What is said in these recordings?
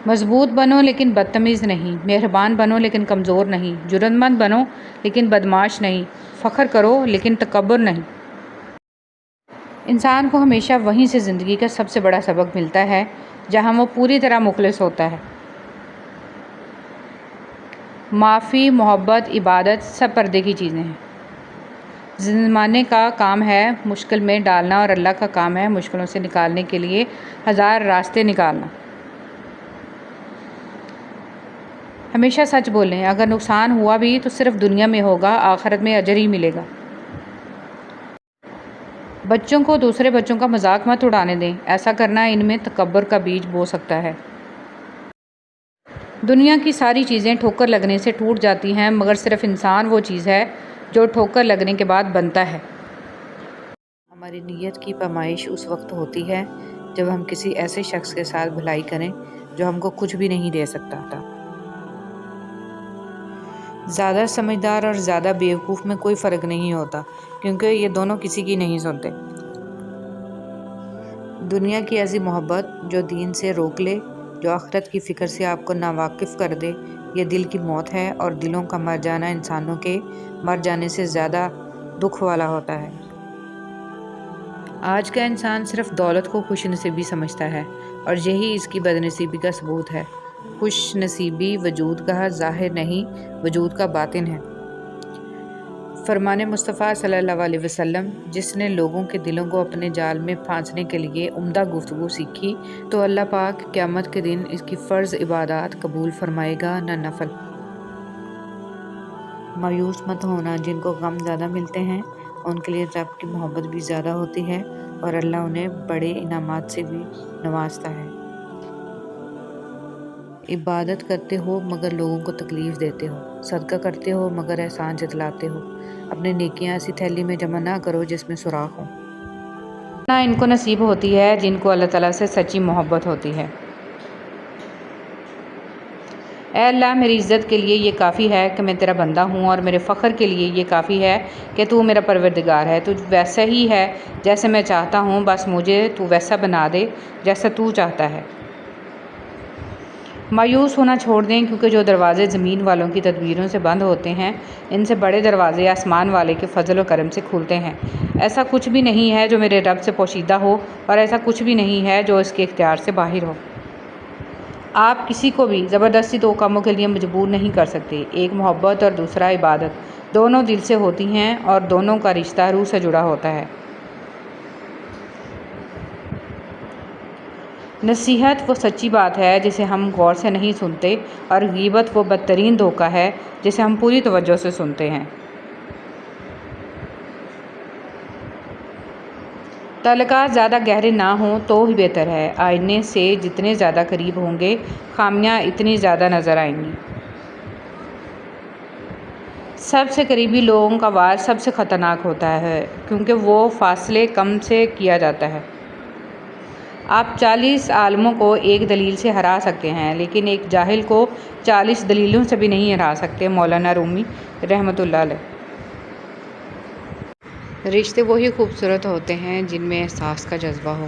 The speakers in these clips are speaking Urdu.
مضبوط بنو لیکن بدتمیز نہیں، مہربان بنو لیکن کمزور نہیں، جرأت مند بنو لیکن بدمعاش نہیں، فخر کرو لیکن تکبر نہیں۔ انسان کو ہمیشہ وہیں سے زندگی کا سب سے بڑا سبق ملتا ہے جہاں وہ پوری طرح مخلص ہوتا ہے۔ معافی، محبت، عبادت سب پردے کی چیزیں ہیں۔ زمانے کا کام ہے مشکل میں ڈالنا اور اللہ کا کام ہے مشکلوں سے نکالنے کے لیے ہزار راستے نکالنا۔ ہمیشہ سچ بولیں، اگر نقصان ہوا بھی تو صرف دنیا میں ہوگا، آخرت میں اجر ہی ملے گا۔ بچوں کو دوسرے بچوں کا مذاق مت اڑانے دیں، ایسا کرنا ان میں تکبر کا بیج بو سکتا ہے۔ دنیا کی ساری چیزیں ٹھوکر لگنے سے ٹوٹ جاتی ہیں مگر صرف انسان وہ چیز ہے جو ٹھوکر لگنے کے بعد بنتا ہے۔ ہماری نیت کی پیمائش اس وقت ہوتی ہے جب ہم کسی ایسے شخص کے ساتھ بھلائی کریں جو ہم کو کچھ بھی نہیں دے سکتا تھا۔ زیادہ سمجھدار اور زیادہ بیوقوف میں کوئی فرق نہیں ہوتا کیونکہ یہ دونوں کسی کی نہیں سنتے۔ دنیا کی ایسی محبت جو دین سے روک لے، جو آخرت کی فکر سے آپ کو ناواقف کر دے، یہ دل کی موت ہے، اور دلوں کا مر جانا انسانوں کے مر جانے سے زیادہ دکھ والا ہوتا ہے۔ آج کا انسان صرف دولت کو خوش نصیبی سمجھتا ہے اور یہی اس کی بد نصیبی کا ثبوت ہے۔ خوش نصیبی وجود کا ظاہر نہیں، وجود کا باطن ہے۔ فرمان مصطفیٰ صلی اللہ علیہ وسلم، جس نے لوگوں کے دلوں کو اپنے جال میں پھانسنے کے لیے عمدہ گفتگو سیکھی تو اللہ پاک قیامت کے دن اس کی فرض عبادات قبول فرمائے گا نہ نفل۔ مایوس مت ہونا، جن کو غم زیادہ ملتے ہیں ان کے لیے رب کی محبت بھی زیادہ ہوتی ہے اور اللہ انہیں بڑے انعامات سے بھی نوازتا ہے۔ عبادت کرتے ہو مگر لوگوں کو تکلیف دیتے ہو، صدقہ کرتے ہو مگر احسان جتلاتے ہو، اپنی نیکیاں ایسی تھیلی میں جمع نہ کرو جس میں سوراخ ہو۔ نہ ان کو نصیب ہوتی ہے جن کو اللہ تعالیٰ سے سچی محبت ہوتی ہے۔ اے اللہ، میری عزت کے لیے یہ کافی ہے کہ میں تیرا بندہ ہوں، اور میرے فخر کے لیے یہ کافی ہے کہ تو میرا پروردگار ہے۔ تو ویسا ہی ہے جیسے میں چاہتا ہوں، بس مجھے تو ویسا بنا دے جیسا تو چاہتا ہے۔ مایوس ہونا چھوڑ دیں کیونکہ جو دروازے زمین والوں کی تدبیروں سے بند ہوتے ہیں ان سے بڑے دروازے آسمان والے کے فضل و کرم سے کھلتے ہیں۔ ایسا کچھ بھی نہیں ہے جو میرے رب سے پوشیدہ ہو اور ایسا کچھ بھی نہیں ہے جو اس کے اختیار سے باہر ہو۔ آپ کسی کو بھی زبردستی دو کاموں کے لیے مجبور نہیں کر سکتے، ایک محبت اور دوسرا عبادت، دونوں دل سے ہوتی ہیں اور دونوں کا رشتہ روح سے جڑا ہوتا ہے۔ نصیحت وہ سچی بات ہے جسے ہم غور سے نہیں سنتے، اور غیبت وہ بدترین دھوکہ ہے جسے ہم پوری توجہ سے سنتے ہیں۔ تعلقات زیادہ گہرے نہ ہوں تو ہی بہتر ہے، آئینے سے جتنے زیادہ قریب ہوں گے خامیاں اتنی زیادہ نظر آئیں گی۔ سب سے قریبی لوگوں کا وار سب سے خطرناک ہوتا ہے کیونکہ وہ فاصلے کم سے کیا جاتا ہے۔ آپ 40 عالموں کو ایک دلیل سے ہرا سکتے ہیں لیکن ایک جاہل کو 40 دلیلوں سے بھی نہیں ہرا سکتے۔ مولانا رومی رحمۃ اللہ علیہ۔ رشتے وہی خوبصورت ہوتے ہیں جن میں احساس کا جذبہ ہو۔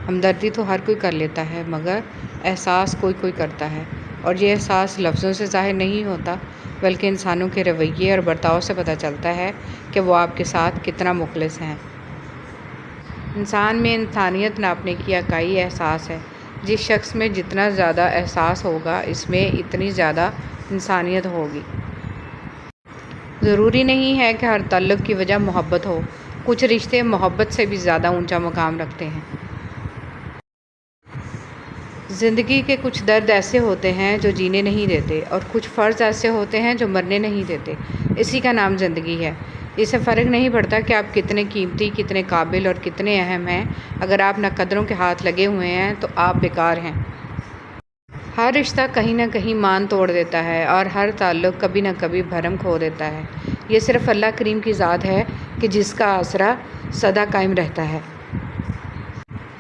ہمدردی تو ہر کوئی کر لیتا ہے مگر احساس کوئی کوئی کرتا ہے، اور یہ احساس لفظوں سے ظاہر نہیں ہوتا بلکہ انسانوں کے رویے اور برتاؤ سے پتہ چلتا ہے کہ وہ آپ کے ساتھ کتنا مخلص ہیں۔ انسان میں انسانیت ناپنے کی اکائی احساس ہے۔ جس شخص میں جتنا زیادہ احساس ہوگا اس میں اتنی زیادہ انسانیت ہوگی۔ ضروری نہیں ہے کہ ہر تعلق کی وجہ محبت ہو، کچھ رشتے محبت سے بھی زیادہ اونچا مقام رکھتے ہیں۔ زندگی کے کچھ درد ایسے ہوتے ہیں جو جینے نہیں دیتے، اور کچھ فرض ایسے ہوتے ہیں جو مرنے نہیں دیتے، اسی کا نام زندگی ہے۔ اس سے فرق نہیں پڑتا کہ آپ کتنے قیمتی، کتنے قابل اور کتنے اہم ہیں، اگر آپ ناقدروں کے ہاتھ لگے ہوئے ہیں تو آپ بیکار ہیں۔ ہر رشتہ کہیں نہ کہیں مان توڑ دیتا ہے اور ہر تعلق کبھی نہ کبھی بھرم کھو دیتا ہے۔ یہ صرف اللہ کریم کی ذات ہے کہ جس کا آسرا سدا قائم رہتا ہے۔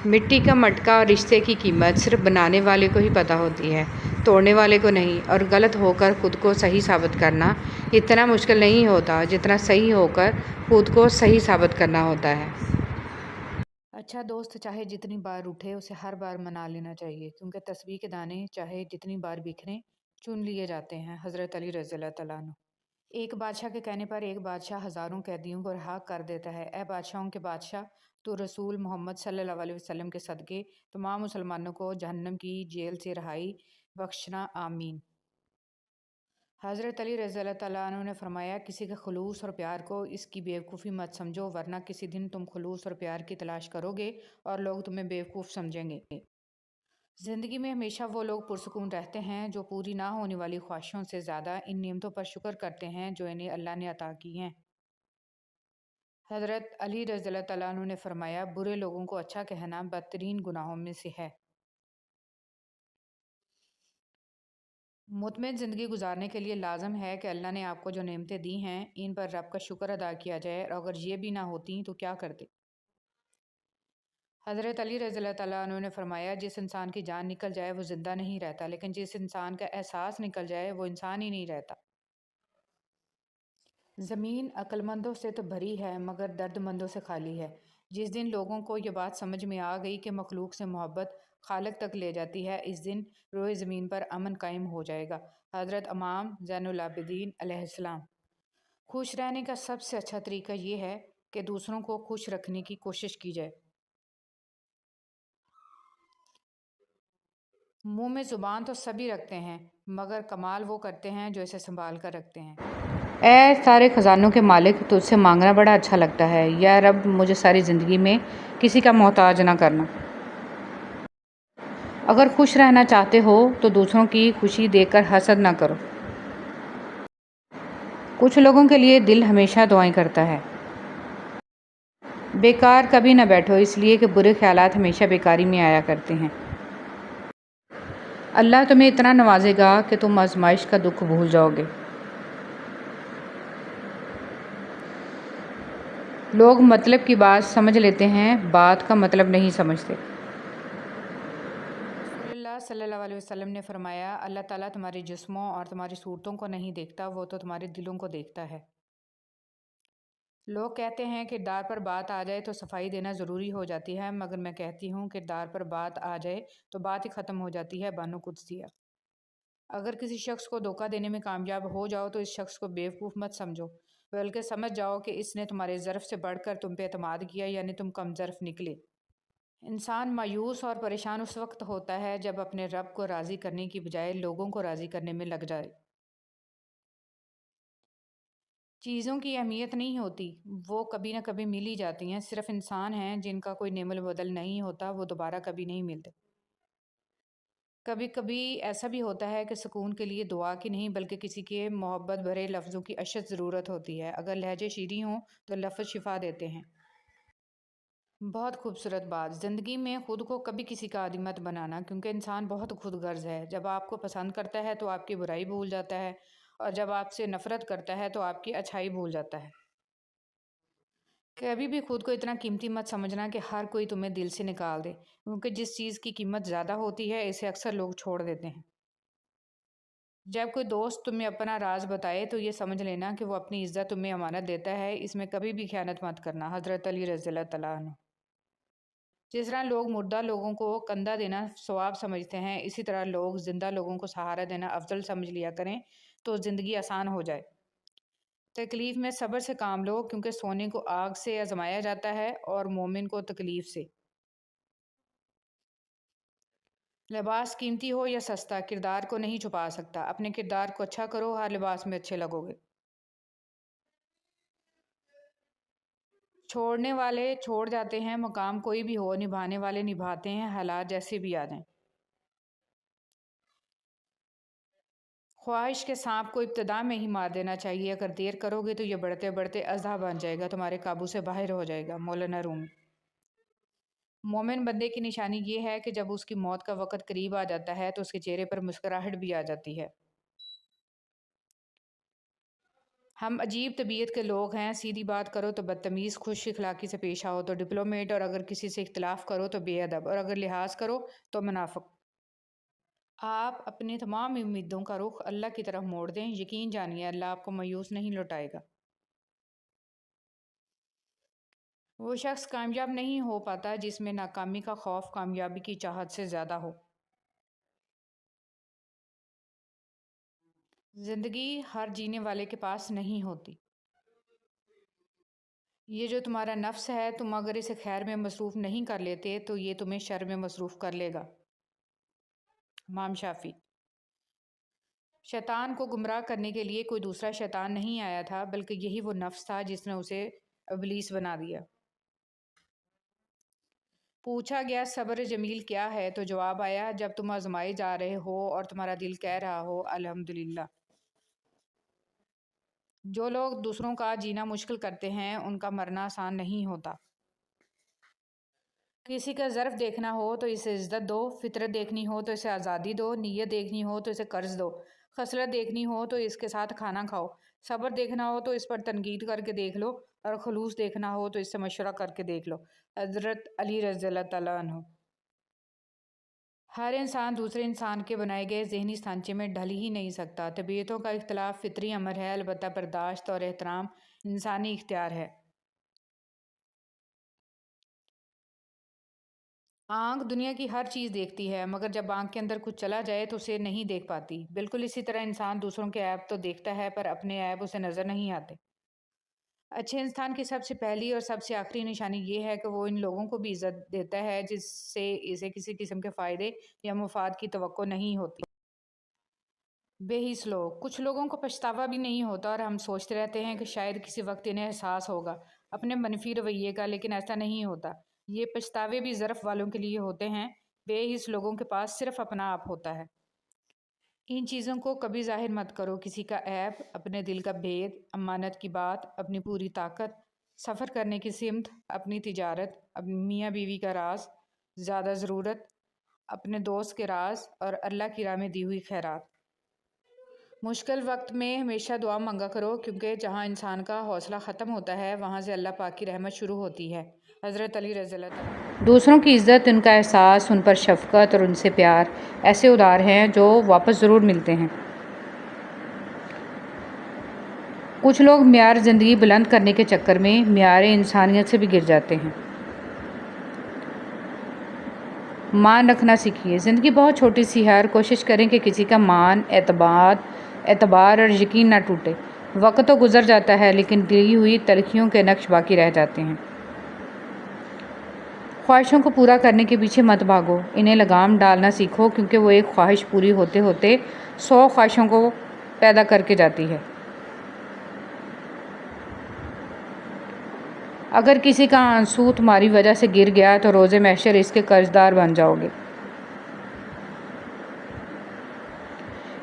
مٹی کا مٹکا اور رشتے کی قیمت صرف بنانے والے کو ہی پتہ ہوتی ہے، توڑنے والے کو نہیں، اور غلط ہو کر خود کو صحیح ثابت کرنا اتنا مشکل نہیں ہوتا جتنا صحیح ہو کر خود کو صحیح ثابت کرنا ہوتا ہے۔ اچھا دوست چاہے جتنی بار اٹھے اسے ہر بار منا لینا چاہیے، کیونکہ تسبیح کے دانے چاہے جتنی بار بکھریں چن لیے جاتے ہیں۔ حضرت علی رضی اللہ تعالیٰ عنہ۔ ایک بادشاہ کے کہنے پر ایک بادشاہ ہزاروں قیدیوں کو رہا کر دیتا ہے۔ اے بادشاہوں کے بادشاہ، تو رسول محمد صلی اللہ علیہ وسلم کے صدقے تمام مسلمانوں کو جہنم کی جیل سے رہائی بخشنا، آمین۔ حضرت علی رضی اللہ تعالیٰ عنہ نے فرمایا، کسی کے خلوص اور پیار کو اس کی بیوقوفی مت سمجھو، ورنہ کسی دن تم خلوص اور پیار کی تلاش کرو گے اور لوگ تمہیں بیوقوف سمجھیں گے۔ زندگی میں ہمیشہ وہ لوگ پرسکون رہتے ہیں جو پوری نہ ہونے والی خواہشوں سے زیادہ ان نعمتوں پر شکر کرتے ہیں جو انہیں اللہ نے عطا کی ہیں۔ حضرت علی رضی اللہ تعالیٰ عنہ نے فرمایا، برے لوگوں کو اچھا کہنا بدترین گناہوں میں سے ہے۔ مطمئن زندگی گزارنے کے لیے لازم ہے کہ اللہ نے آپ کو جو نعمتیں دی ہیں ان پر رب کا شکر ادا کیا جائے، اور اگر یہ بھی نہ ہوتی تو کیا کرتے۔ حضرت علی رضی اللہ تعالیٰ عنہ نے فرمایا، جس انسان کی جان نکل جائے وہ زندہ نہیں رہتا، لیکن جس انسان کا احساس نکل جائے وہ انسان ہی نہیں رہتا۔ زمین عقل مندوں سے تو بھری ہے مگر درد مندوں سے خالی ہے۔ جس دن لوگوں کو یہ بات سمجھ میں آ گئی کہ مخلوق سے محبت خالق تک لے جاتی ہے، اس دن روئے زمین پر امن قائم ہو جائے گا۔ حضرت امام زین العابدین علیہ السلام۔ خوش رہنے کا سب سے اچھا طریقہ یہ ہے کہ دوسروں کو خوش رکھنے کی کوشش کی جائے۔ منہ میں زبان تو سبھی رکھتے ہیں مگر کمال وہ کرتے ہیں جو اسے سنبھال کر رکھتے ہیں۔ اے سارے خزانوں کے مالک، تجھ سے مانگنا بڑا اچھا لگتا ہے، یا رب مجھے ساری زندگی میں کسی کا محتاج نہ کرنا۔ اگر خوش رہنا چاہتے ہو تو دوسروں کی خوشی دیکھ کر حسد نہ کرو۔ کچھ لوگوں کے لیے دل ہمیشہ دعائیں کرتا ہے۔ بیکار کبھی نہ بیٹھو، اس لیے کہ برے خیالات ہمیشہ بیکاری میں آیا کرتے ہیں۔ اللہ تمہیں اتنا نوازے گا کہ تم آزمائش کا دکھ بھول جاؤ گے۔ لوگ مطلب کی بات سمجھ لیتے ہیں، بات کا مطلب نہیں سمجھتے۔ رسول اللہ صلی اللہ علیہ وسلم نے فرمایا، اللہ تعالیٰ تمہارے جسموں اور تمہاری صورتوں کو نہیں دیکھتا، وہ تو تمہارے دلوں کو دیکھتا ہے۔ لوگ کہتے ہیں کردار پر بات آ جائے تو صفائی دینا ضروری ہو جاتی ہے، مگر میں کہتی ہوں کردار پر بات آ جائے تو بات ہی ختم ہو جاتی ہے۔ بانو قدسیہ۔ اگر کسی شخص کو دھوکہ دینے میں کامیاب ہو جاؤ تو اس شخص کو بیوقوف مت سمجھو، بلکہ سمجھ جاؤ کہ اس نے تمہارے ظرف سے بڑھ کر تم پہ اعتماد کیا، یعنی تم کم ظرف نکلے۔ انسان مایوس اور پریشان اس وقت ہوتا ہے جب اپنے رب کو راضی کرنے کی بجائے لوگوں کو راضی کرنے میں لگ جائے۔ چیزوں کی اہمیت نہیں ہوتی، وہ کبھی نہ کبھی مل ہی جاتی ہیں، صرف انسان ہیں جن کا کوئی نعم البدل نہیں ہوتا، وہ دوبارہ کبھی نہیں ملتے۔ کبھی کبھی ایسا بھی ہوتا ہے کہ سکون کے لیے دعا کی نہیں بلکہ کسی کے محبت بھرے لفظوں کی اشد ضرورت ہوتی ہے۔ اگر لہجے شیریں ہوں تو لفظ شفا دیتے ہیں۔ بہت خوبصورت بات۔ زندگی میں خود کو کبھی کسی کا عادی مت بنانا، کیونکہ انسان بہت خود غرض ہے۔ جب آپ کو پسند کرتا ہے تو آپ کی برائی بھول جاتا ہے، اور جب آپ سے نفرت کرتا ہے تو آپ کی اچھائی بھول جاتا ہے۔ کبھی بھی خود کو اتنا قیمتی مت سمجھنا کہ ہر کوئی تمہیں دل سے نکال دے، کیونکہ جس چیز کی قیمت زیادہ ہوتی ہے اسے اکثر لوگ چھوڑ دیتے ہیں۔ جب کوئی دوست تمہیں اپنا راز بتائے تو یہ سمجھ لینا کہ وہ اپنی عزت تمہیں امانت دیتا ہے، اس میں کبھی بھی خیانت مت کرنا۔ حضرت علی رضی اللہ تعالیٰ عنہ۔ جس طرح لوگ مردہ لوگوں کو کندھا دینا ثواب سمجھتے ہیں، اسی طرح لوگ زندہ لوگوں کو سہارا دینا افضل سمجھ لیا کریں تو زندگی آسان ہو جائے۔ تکلیف میں صبر سے کام لو، کیونکہ سونے کو آگ سے آزمایا جاتا ہے اور مومن کو تکلیف سے۔ لباس قیمتی ہو یا سستا، کردار کو نہیں چھپا سکتا۔ اپنے کردار کو اچھا کرو، ہر لباس میں اچھے لگو گے۔ چھوڑنے والے چھوڑ جاتے ہیں، مقام کوئی بھی ہو، نبھانے والے نبھاتے ہیں، حالات جیسے بھی آ جائیں۔ خواہش کے سانپ کو ابتدا میں ہی مار دینا چاہیے، اگر دیر کرو گے تو یہ بڑھتے بڑھتے اژدہا بن جائے گا، تمہارے قابو سے باہر ہو جائے گا۔ مولانا رومی۔ مومن بندے کی نشانی یہ ہے کہ جب اس کی موت کا وقت قریب آ جاتا ہے تو اس کے چہرے پر مسکراہٹ بھی آ جاتی ہے۔ ہم عجیب طبیعت کے لوگ ہیں، سیدھی بات کرو تو بدتمیز، خوش اخلاقی سے پیش آؤ تو ڈپلومیٹ، اور اگر کسی سے اختلاف کرو تو بے ادب، اور اگر لحاظ کرو تو منافق۔ آپ اپنے تمام امیدوں کا رخ اللہ کی طرف موڑ دیں، یقین جانیے اللہ آپ کو مایوس نہیں لوٹائے گا۔ وہ شخص کامیاب نہیں ہو پاتا جس میں ناکامی کا خوف کامیابی کی چاہت سے زیادہ ہو۔ زندگی ہر جینے والے کے پاس نہیں ہوتی۔ یہ جو تمہارا نفس ہے، تم اگر اسے خیر میں مصروف نہیں کر لیتے تو یہ تمہیں شر میں مصروف کر لے گا۔ امام شافعی۔ شیطان کو گمراہ کرنے کے لیے کوئی دوسرا شیطان نہیں آیا تھا، بلکہ یہی وہ نفس تھا جس نے اسے ابلیس بنا دیا۔ پوچھا گیا صبر جمیل کیا ہے تو جواب آیا، جب تم آزمائے جا رہے ہو اور تمہارا دل کہہ رہا ہو الحمدللہ۔ جو لوگ دوسروں کا جینا مشکل کرتے ہیں ان کا مرنا آسان نہیں ہوتا۔ کسی کا ظرف دیکھنا ہو تو اسے عزت دو، فطرت دیکھنی ہو تو اسے آزادی دو، نیت دیکھنی ہو تو اسے قرض دو، خصلت دیکھنی ہو تو اس کے ساتھ کھانا کھاؤ، صبر دیکھنا ہو تو اس پر تنقید کر کے دیکھ لو، اور خلوص دیکھنا ہو تو اس سے مشورہ کر کے دیکھ لو۔ حضرت علی رضی اللہ تعالیٰ عنہ۔ ہر انسان دوسرے انسان کے بنائے گئے ذہنی سانچے میں ڈھل ہی نہیں سکتا۔ طبیعتوں کا اختلاف فطری امر ہے، البتہ برداشت اور احترام انسانی اختیار ہے۔ آنکھ دنیا کی ہر چیز دیکھتی ہے، مگر جب آنکھ کے اندر کچھ چلا جائے تو اسے نہیں دیکھ پاتی۔ بالکل اسی طرح انسان دوسروں کے عیب تو دیکھتا ہے پر اپنے عیب اسے نظر نہیں آتے۔ اچھے انسان کی سب سے پہلی اور سب سے آخری نشانی یہ ہے کہ وہ ان لوگوں کو بھی عزت دیتا ہے جس سے اسے کسی قسم کے فائدے یا مفاد کی توقع نہیں ہوتی۔ بے حس لوگ۔ کچھ لوگوں کو پچھتاوا بھی نہیں ہوتا اور ہم سوچتے رہتے ہیں کہ شاید کسی وقت انہیں احساس ہوگا اپنے منفی رویے کا، لیکن ایسا نہیں ہوتا۔ یہ پچھتاوے بھی ظرف والوں کے لیے ہوتے ہیں۔ بے حس لوگوں کے پاس صرف اپنا آپ ہوتا ہے۔ ان چیزوں کو کبھی ظاہر مت کرو، کسی کا عیب، اپنے دل کا بھید، امانت کی بات، اپنی پوری طاقت، سفر کرنے کی سمت، اپنی تجارت، اپنی میاں بیوی کا راز، زیادہ ضرورت، اپنے دوست کے راز اور اللہ کی راہ میں دی ہوئی خیرات۔ مشکل وقت میں ہمیشہ دعا مانگا کرو، کیونکہ جہاں انسان کا حوصلہ ختم ہوتا ہے وہاں سے اللہ پاک کی رحمت شروع ہوتی ہے۔ حضرت علی رضی اللہ تعالیٰ۔ دوسروں کی عزت، ان کا احساس، ان پر شفقت اور ان سے پیار ایسے ادار ہیں جو واپس ضرور ملتے ہیں۔ کچھ لوگ معیار زندگی بلند کرنے کے چکر میں معیار انسانیت سے بھی گر جاتے ہیں۔ مان رکھنا سیکھیے۔ زندگی بہت چھوٹی سی ہے اور کوشش کریں کہ کسی کا مان، اعتبار اور یقین نہ ٹوٹے۔ وقت تو گزر جاتا ہے لیکن دی ہوئی تلخیوں کے نقش باقی رہ جاتے ہیں۔ خواہشوں کو پورا کرنے کے پیچھے مت بھاگو، انہیں لگام ڈالنا سیکھو، کیونکہ وہ ایک خواہش پوری ہوتے ہوتے 100 خواہشوں کو پیدا کر کے جاتی ہے۔ اگر کسی کا آنسو تمہاری وجہ سے گر گیا تو روز محشر اس کے قرض دار بن جاؤ گے۔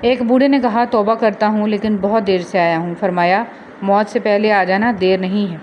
ایک بوڑھے نے کہا توبہ کرتا ہوں لیکن بہت دیر سے آیا ہوں۔ فرمایا موت سے پہلے آ جانا، دیر نہیں ہے۔